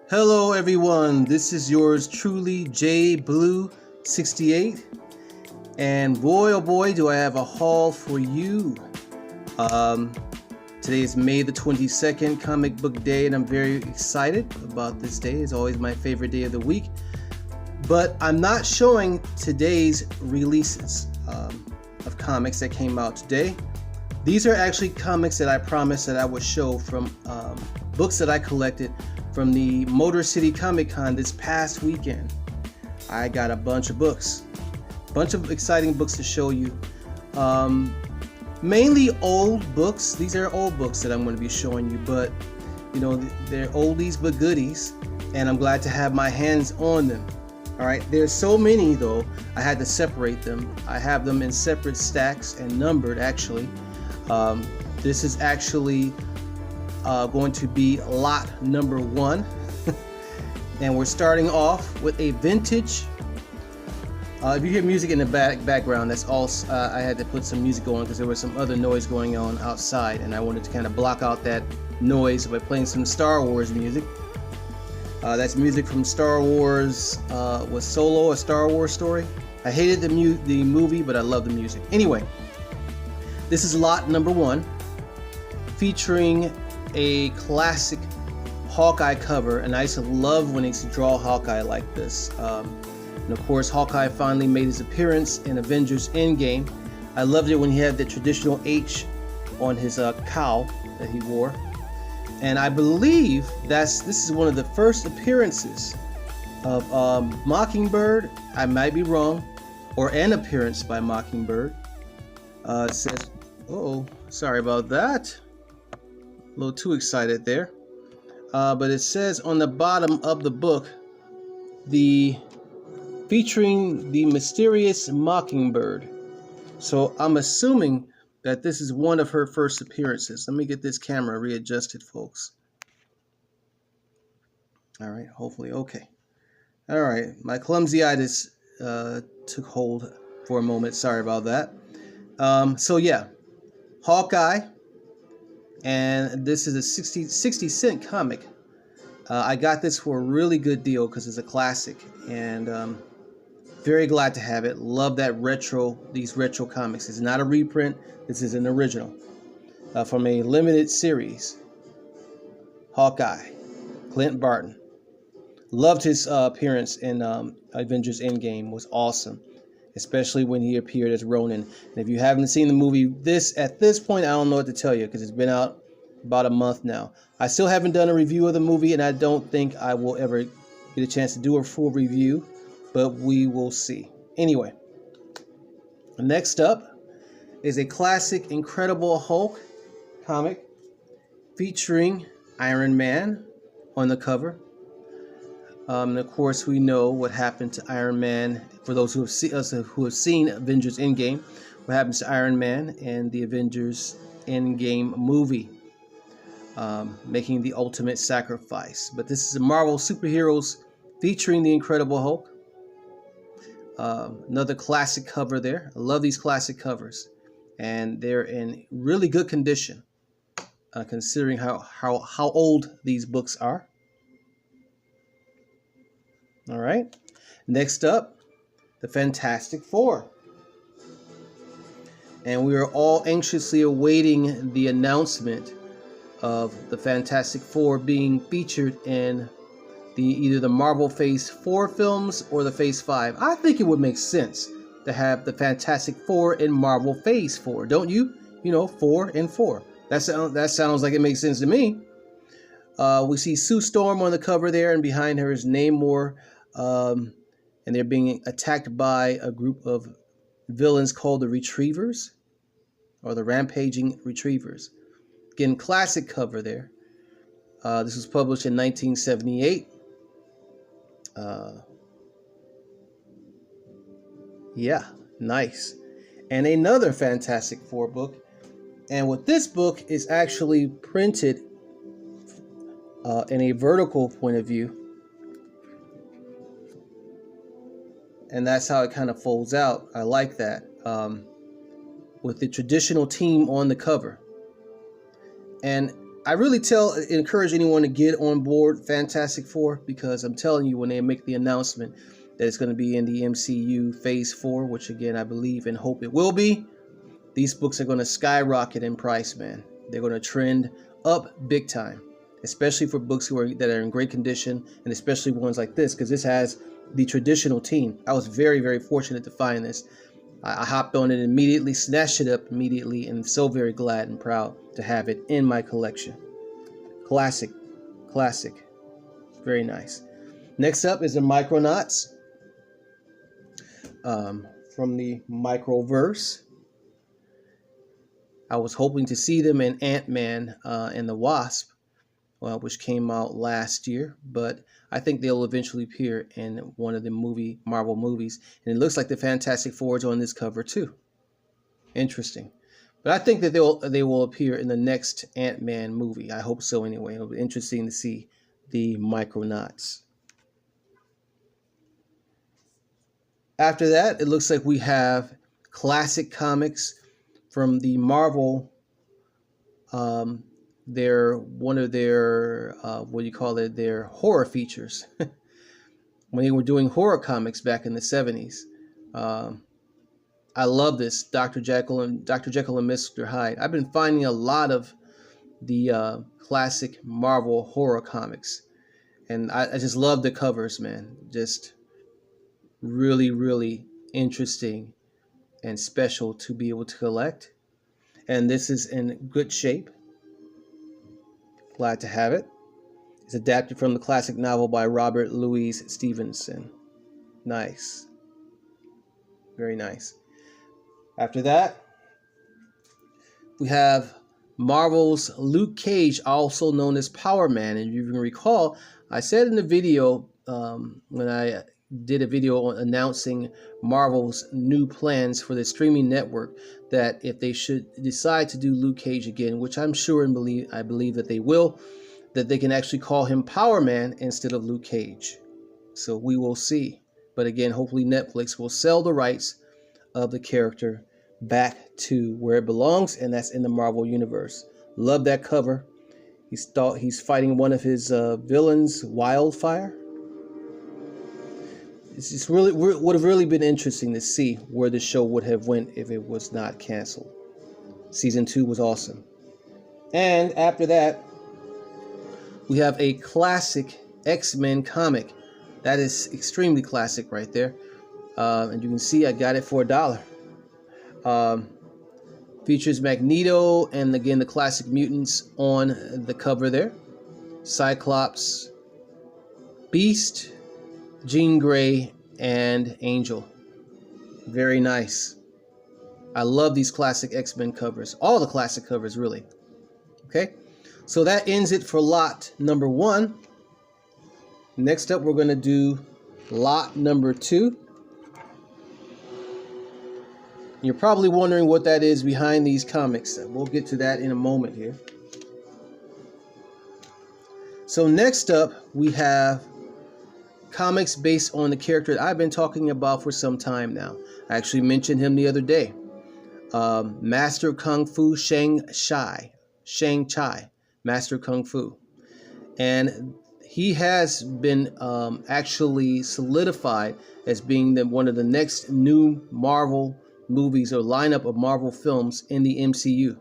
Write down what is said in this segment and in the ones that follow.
Hello everyone, this is yours truly, J Blue 68, and boy oh boy do I have a haul for you. Today is May the 22nd, comic book day, and I'm very excited about this day. It's always my favorite day of the week, but I'm not showing today's releases of comics that came out today. These are actually comics that I promised that I would show from books that I collected from the Motor City Comic Con this past weekend. I got a bunch of books, bunch of exciting books to show you. Mainly old books. These are old books that I'm going to be showing you, but you know, they're oldies but goodies, and I'm glad to have my hands on them. All right, there's so many though, I had to separate them. I have them in separate stacks and numbered actually. This is actually going to be lot number 1. And we're starting off with a vintage. If you hear music in the background, that's all. I had to put some music on because there was some other noise going on outside, and I wanted to kind of block out that noise by playing some Star Wars music. That's music from Star Wars. Was Solo a Star Wars story? I hated the movie, but I love the music. Anyway, this is lot number 1, featuring a classic Hawkeye cover, and I used to love when they used to draw Hawkeye like this. And of course, Hawkeye finally made his appearance in Avengers Endgame. I loved it when he had the traditional H on his cowl that he wore, and I believe this is one of the first appearances of Mockingbird. I might be wrong, or an appearance by Mockingbird. It says, oh, sorry about that. A little too excited there. But it says on the bottom of the book, featuring the mysterious Mockingbird. So I'm assuming that this is one of her first appearances. Let me get this camera readjusted, folks. All right, hopefully, okay. All right, my clumsy-itis took hold for a moment. Sorry about that. So yeah, Hawkeye. And this is a 60 cent comic. I got this for a really good deal because it's a classic, and very glad to have it. Love that these retro comics. It's not a reprint. This is an original from a limited series. Hawkeye, Clint Barton. Loved his appearance in Avengers Endgame. Was awesome, especially when he appeared as Ronin. And if you haven't seen the movie, at this point, I don't know what to tell you because it's been out about a month now. I still haven't done a review of the movie, and I don't think I will ever get a chance to do a full review, but we will see. Anyway, next up is a classic Incredible Hulk comic featuring Iron Man on the cover. And of course, we know what happened to Iron Man. For those who have seen Avengers Endgame, what happens to Iron Man in the Avengers Endgame movie, making the ultimate sacrifice. But this is a Marvel Superheroes featuring the Incredible Hulk. Another classic cover there. I love these classic covers, and they're in really good condition, considering how old these books are. All right, next up, the Fantastic Four. And we are all anxiously awaiting the announcement of the Fantastic Four being featured in either the Marvel Phase 4 films or the Phase 5. I think it would make sense to have the Fantastic Four in Marvel Phase 4, don't you? You know, 4 and 4. That sounds like it makes sense to me. We see Sue Storm on the cover there, and behind her is Namor. And they're being attacked by a group of villains called the Retrievers, or the Rampaging Retrievers. Again, classic cover there. This was published in 1978. Yeah, nice. And another Fantastic Four book. And with this book is actually printed in a vertical point of view. And that's how it kind of folds out. I like that. With the traditional team on the cover. And I really encourage anyone to get on board Fantastic Four, because I'm telling you, when they make the announcement that it's going to be in the MCU Phase 4, which again I believe and hope it will be, these books are going to skyrocket in price, man. They're going to trend up big time, especially for books that are in great condition, and especially ones like this, because this has the traditional team. I was very, very fortunate to find this. I hopped on it immediately, snatched it up immediately, and so very glad and proud to have it in my collection. Classic, classic, very nice. Next up is the MicroNuts from the Microverse. I was hoping to see them in Ant-Man and the Wasp, which came out last year, but I think they'll eventually appear in one of the Marvel movies. And it looks like the Fantastic Four is on this cover too. Interesting. But I think that they will appear in the next Ant-Man movie. I hope so anyway. It'll be interesting to see the MicroNuts. After that, it looks like we have classic comics from the Marvel. They're one of their their horror features. When they were doing horror comics back in the 70s. I love this, Dr. Jekyll and Mr. Hyde. I've been finding a lot of the classic Marvel horror comics, and I just love the covers, man. Just really, really interesting and special to be able to collect. And this is in good shape. Glad to have it. It's adapted from the classic novel by Robert Louis Stevenson. Nice. Very nice. After that, we have Marvel's Luke Cage, also known as Power Man. And if you can recall, I said in the video, when I did a video announcing Marvel's new plans for the streaming network, that if they should decide to do Luke Cage again, which I'm sure and I believe that they will, that they can actually call him Power Man instead of Luke Cage. So we will see. But again, hopefully Netflix will sell the rights of the character back to where it belongs, and that's in the Marvel universe. Love that cover. He's fighting one of his villains, Wildfire. It's just really would have really been interesting to see where the show would have went if it was not canceled. Season 2 was awesome. And after that, we have a classic X-Men comic. That is extremely classic right there. And you can see I got it for $1. Features Magneto and again the classic mutants on the cover there. Cyclops, Beast, Jean Grey, and Angel. Very nice. I love these classic X-Men covers. All the classic covers, really. Okay, so that ends it for lot number 1. Next up, we're going to do lot number 2. You're probably wondering what that is behind these comics. We'll get to that in a moment here. So next up, we have comics based on the character that I've been talking about for some time now. I actually mentioned him the other day. Master of Kung Fu Shang Chai, Master of Kung Fu. And he has been actually solidified as being one of the next new Marvel movies or lineup of Marvel films in the MCU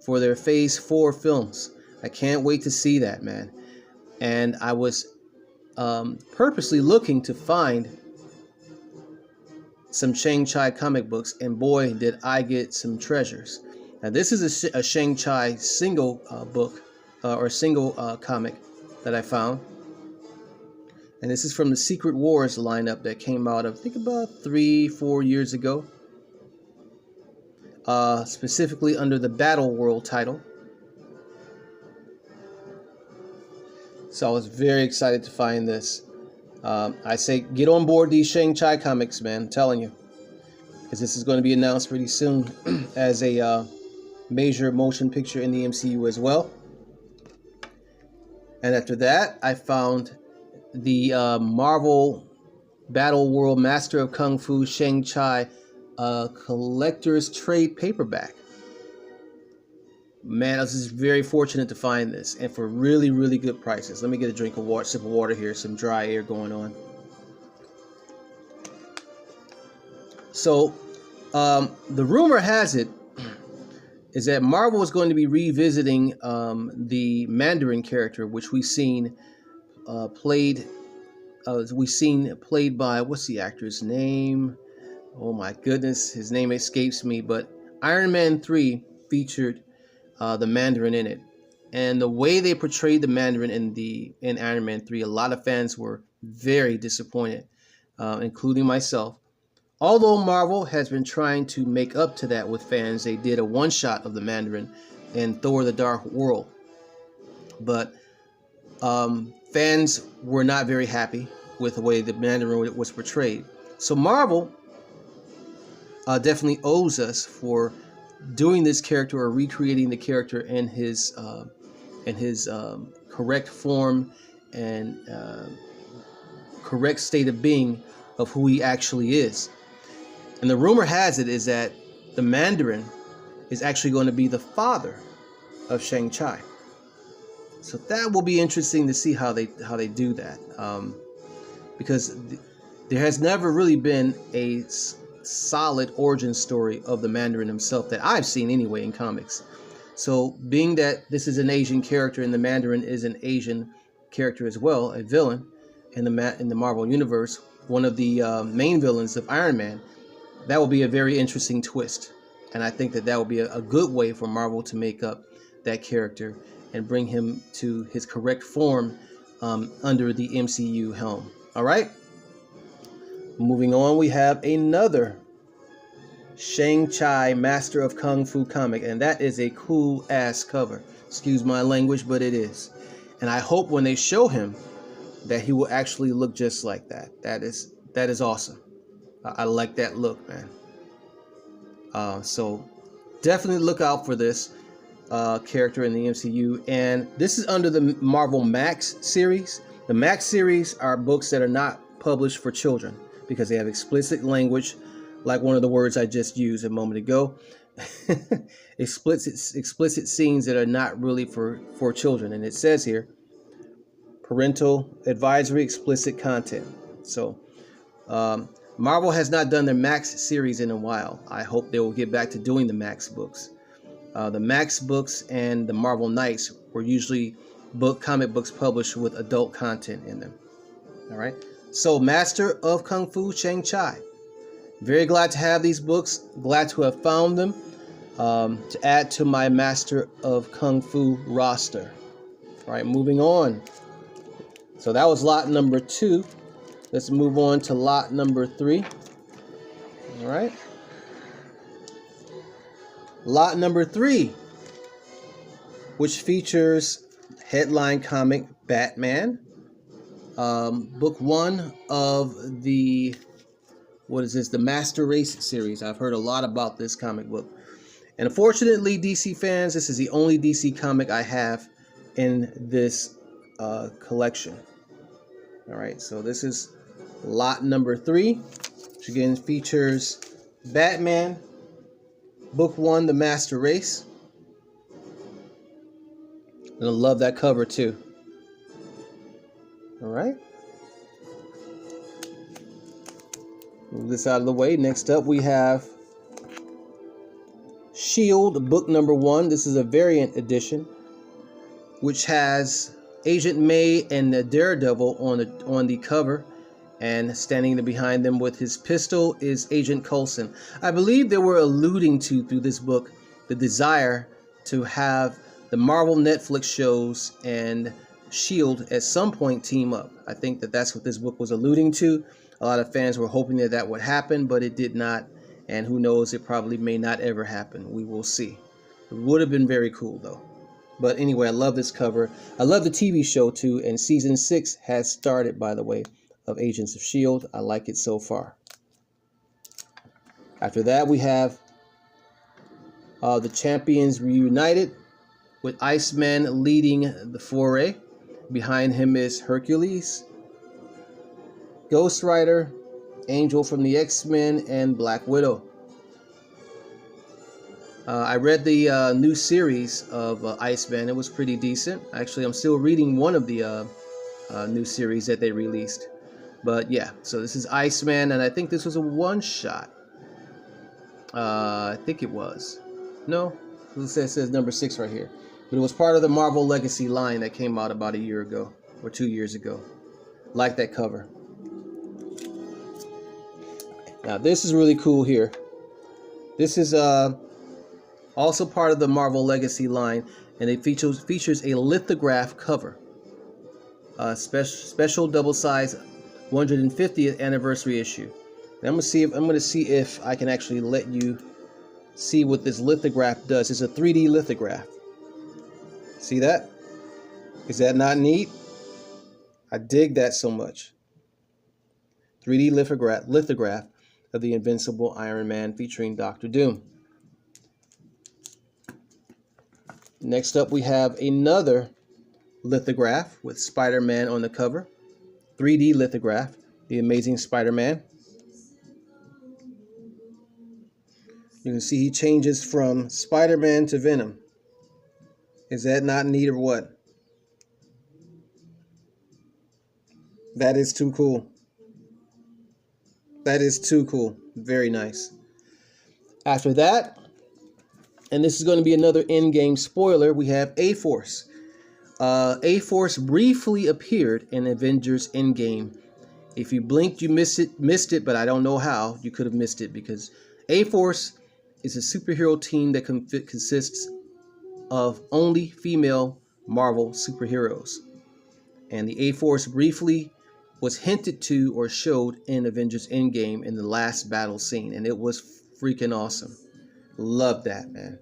for their Phase 4 films. I can't wait to see that, man. And I was purposely looking to find some Shang-Chi comic books, and boy, did I get some treasures. Now, this is a Shang-Chi single book or single comic that I found. And this is from the Secret Wars lineup that came out, I think, about 3-4 years ago. Specifically under the Battleworld title. So I was very excited to find this. I say get on board these Shang-Chi comics, man. I'm telling you. Because this is going to be announced pretty soon as a major motion picture in the MCU as well. And after that, I found the Marvel Battleworld Master of Kung Fu Shang-Chi collector's trade paperback. Man, I was just very fortunate to find this, and for really, really good prices. Let me get a drink of water, sip of water here, some dry air going on. So, the rumor has it is that Marvel is going to be revisiting the Mandarin character, which we've seen played by, what's the actor's name? Oh my goodness, his name escapes me. But Iron Man 3 featured the Mandarin in it, and the way they portrayed the Mandarin in Iron Man 3, a lot of fans were very disappointed, including myself. Although Marvel has been trying to make up to that with fans, they did a one-shot of the Mandarin in Thor: The Dark World, but fans were not very happy with the way the Mandarin was portrayed. So Marvel definitely owes us for doing this character or recreating the character in his correct form and correct state of being of who he actually is. And the rumor has it is that the Mandarin is actually going to be the father of Shang-Chi. So that will be interesting to see how they do that, because there has never really been a solid origin story of the Mandarin himself that I've seen anyway in comics. So being that this is an Asian character and the Mandarin is an Asian character as well, a villain in the Marvel universe, one of the main villains of Iron Man, that will be a very interesting twist. And I think that will be a good way for Marvel to make up that character and bring him to his correct form under the MCU helm. All right. Moving on, we have another Shang-Chi Master of Kung Fu comic, and that is a cool ass cover. Excuse my language, but it is. And I hope when they show him that he will actually look just like that. That is awesome. I like that look, man. So definitely look out for this character in the MCU. And this is under the Marvel Max series. The Max series are books that are not published for children because they have explicit language, like one of the words I just used a moment ago. explicit scenes that are not really for children. And it says here, parental advisory, explicit content. So Marvel has not done their Max series in a while. I hope they will get back to doing the Max books. The Max books and the Marvel Knights were usually comic books published with adult content in them. All right. So Master of Kung Fu Shang-Chi. Very glad to have these books. Glad to have found them to add to my Master of Kung Fu roster. All right, moving on. So that was lot number 2. Let's move on to lot number 3. All right. Lot number 3, which features headline comic Batman. Book 1 of the, the Master Race series. I've heard a lot about this comic book. And unfortunately, DC fans, this is the only DC comic I have in this collection. All right, so this is lot number 3, which again features Batman, book 1, The Master Race. And I love that cover too. All right. Move this out of the way. Next up, we have Shield, book number 1. This is a variant edition, which has Agent May and the Daredevil on the cover, and standing behind them with his pistol is Agent Coulson. I believe they were alluding to, through this book, the desire to have the Marvel Netflix shows and Shield at some point team up. I think that's what this book was alluding to. A lot of fans were hoping that would happen, but it did not. And who knows, it probably may not ever happen. We will see. It would have been very cool though. But anyway, I love this cover. I love the TV show too, and season 6 has started, by the way, of Agents of S.H.I.E.L.D. I like it so far. After that, we have the Champions Reunited, with Iceman leading the foray. Behind him is Hercules, Ghost Rider, Angel from the XMen, and Black Widow. I read the new series of Iceman. It was pretty decent. Actually, I'm still reading one of the new series that they released. But yeah, so this is Iceman, and I think this was a one-shot. I think it was. No, it says number 6 right here. But it was part of the Marvel Legacy line that came out about a year ago or 2 years ago. Like that cover. Now this is really cool here. This is also part of the Marvel Legacy line, and it features a lithograph cover. Special double-size 150th anniversary issue. And I'm gonna see if I can actually let you see what this lithograph does. It's a 3D lithograph. See that? Is that not neat? I dig that so much. 3D lithograph of the Invincible Iron Man featuring Dr. Doom. Next up, we have another lithograph with Spider-Man on the cover. 3D lithograph, the Amazing Spider-Man. You can see he changes from Spider-Man to Venom. Is that not neat or what? That is too cool. That is too cool. Very nice. After that, and this is going to be another in-game spoiler, we have A-Force. A-Force briefly appeared in Avengers Endgame. If you blinked, you missed it, but I don't know how you could have missed it, because A-Force is a superhero team that consists of only female Marvel superheroes. And the A-Force briefly was hinted to or showed in Avengers Endgame in the last battle scene, and it was freaking awesome. Love that, man.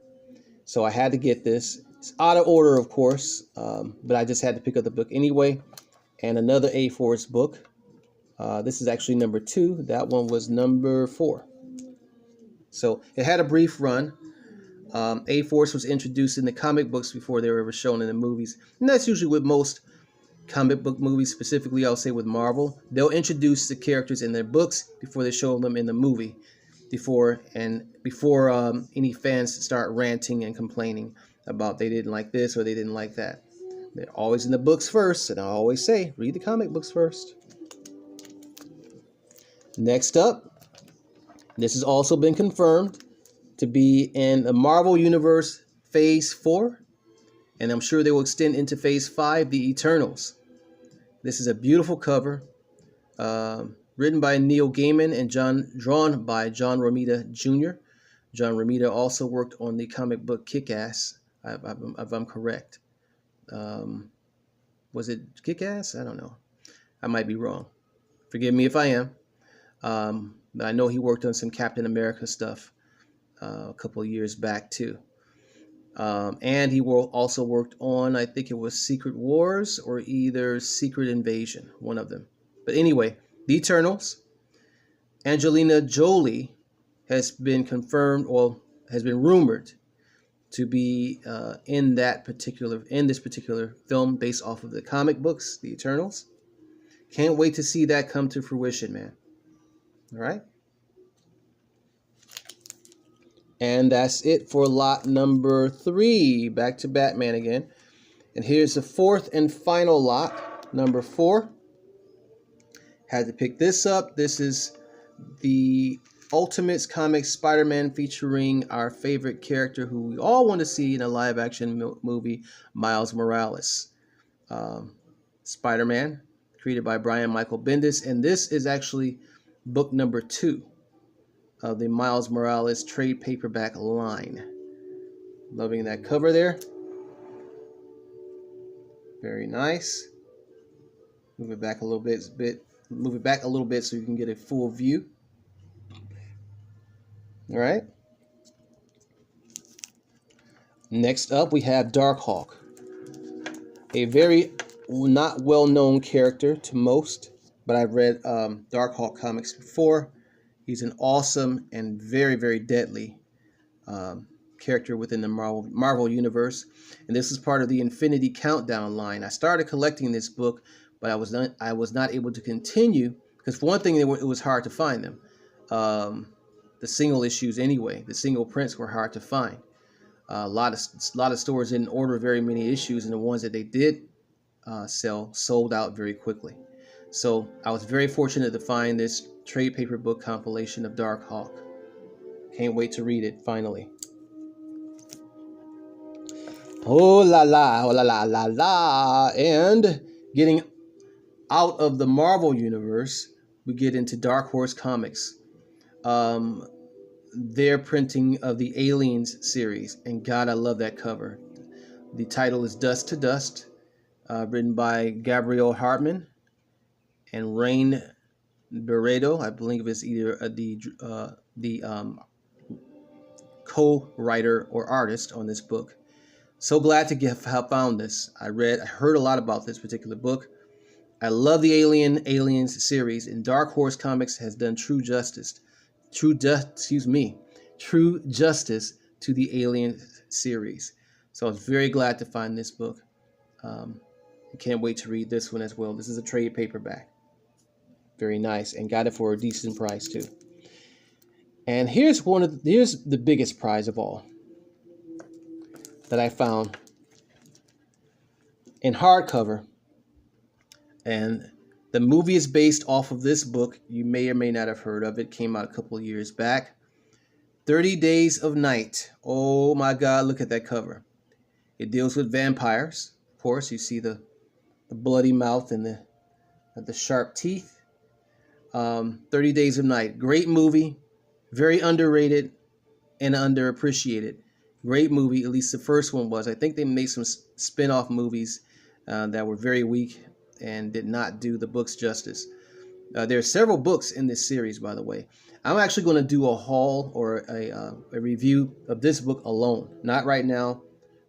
So I had to get this. It's out of order, of course, but I just had to pick up the book anyway. And another A-Force book. This is actually number 2. That one was number 4. So it had a brief run. A-Force was introduced in the comic books before they were ever shown in the movies. And that's usually with most comic book movies, specifically I'll say with Marvel. They'll introduce the characters in their books before they show them in the movie. Before any fans start ranting and complaining about they didn't like this or they didn't like that. They're always in the books first, and I always say, read the comic books first. Next up, this has also been confirmed to be in the Marvel Universe Phase 4, and I'm sure they will extend into Phase 5, The Eternals. This is a beautiful cover, written by Neil Gaiman and drawn by John Romita Jr. John Romita also worked on the comic book Kick-Ass, if I'm correct. Was it Kick-Ass? I don't know. I might be wrong. Forgive me if I am. But I know he worked on some Captain America stuff a couple of years back too. And he also worked on, I think it was Secret Wars or either Secret Invasion, one of them. But anyway, The Eternals. Angelina Jolie has been confirmed, or has been rumored to be in this particular film based off of the comic books, The Eternals. Can't wait to see that come to fruition, man. All right. And that's it for lot number 3. Back to Batman again. And here's the 4th and final lot, number 4. Had to pick this up. This is the Ultimates Comics Spider-Man featuring our favorite character who we all want to see in a live-action movie, Miles Morales. Spider-Man, created by Brian Michael Bendis. And this is actually book number 2 of the Miles Morales trade paperback line. Loving that cover there. Very nice. Move it back a little bit. Move it back a little bit so you can get a full view. All right. Next up, we have Darkhawk, a very not well-known character to most, but I've read Darkhawk comics before. He's an awesome and very, very deadly character within the Marvel Universe. And this is part of the Infinity Countdown line. I started collecting this book, but I was not able to continue because, for one thing, it was hard to find them. The single issues anyway, the single prints were hard to find. A lot of stores didn't order very many issues, and the ones that they did sell sold out very quickly. So I was very fortunate to find this trade paper book compilation of Dark Hawk. Can't wait to read it finally. Oh la la, oh la la la la. And getting out of the Marvel universe, we get into Dark Horse Comics. Their printing of the Aliens series, and God, I love that cover. The title is Dust to Dust, written by Gabriel Hartman and Rain Beredo. I believe it's either the co-writer or artist on this book. So glad to have found this. I heard a lot about this particular book. I love the Aliens series, and Dark Horse Comics has done true justice to the Alien series. So I was very glad to find this book. I can't wait to read this one as well. This is a trade paperback. Very nice, and got it for a decent price too. And here's the biggest prize of all that I found in hardcover. And the movie is based off of this book. You may or may not have heard of it. Came out a couple of years back. 30 Days of Night. Oh my God, look at that cover. It deals with vampires. Of course, you see the bloody mouth and the sharp teeth. 30 Days of Night. Great movie. Very underrated and underappreciated. Great movie, at least the first one was. I think they made some spin-off movies that were very weak and did not do the books justice. There are several books in this series, by the way. I'm actually going to do a haul or a review of this book alone. Not right now.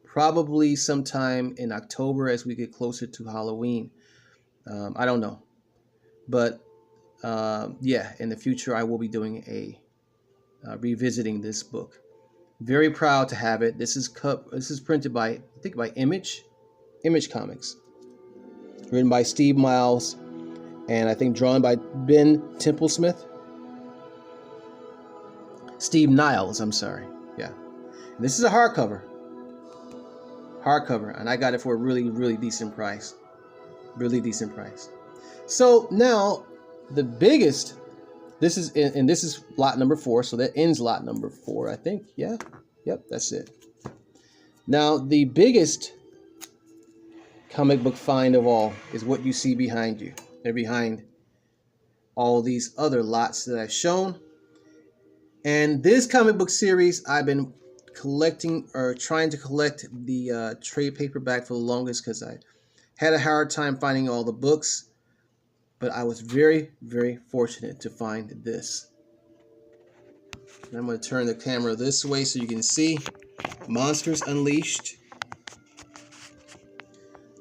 Probably sometime in October as we get closer to Halloween. I don't know. But yeah, in the future I will be doing a revisiting this book. Very proud to have it. This is printed by, I think, by Image Comics. Written by Steve Miles, and I think drawn by Ben Templesmith. Steve Niles, I'm sorry. Yeah. And this is a hardcover. And I got it for a really, really decent price. Really decent price. So now the biggest, this is lot number 4, so that ends lot number 4, I think. Yeah. Yep, that's it. Now the biggest comic book find of all is what you see behind you. They're behind all these other lots that I've shown. And this comic book series, I've been collecting or trying to collect the trade paperback for the longest because I had a hard time finding all the books. But I was very, very fortunate to find this. And I'm going to turn the camera this way so you can see Monsters Unleashed.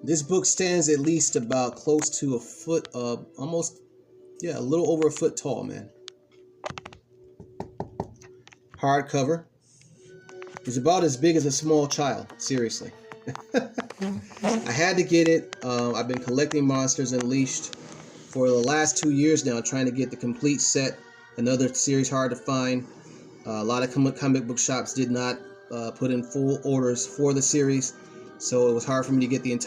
This book stands at least about close to a foot, almost, yeah, a little over a foot tall, man. Hardcover. It's about as big as a small child, seriously. I had to get it. I've been collecting Monsters Unleashed for the last 2 years now, trying to get the complete set. Another series hard to find. A lot of comic book shops did not put in full orders for the series, so it was hard for me to get the entire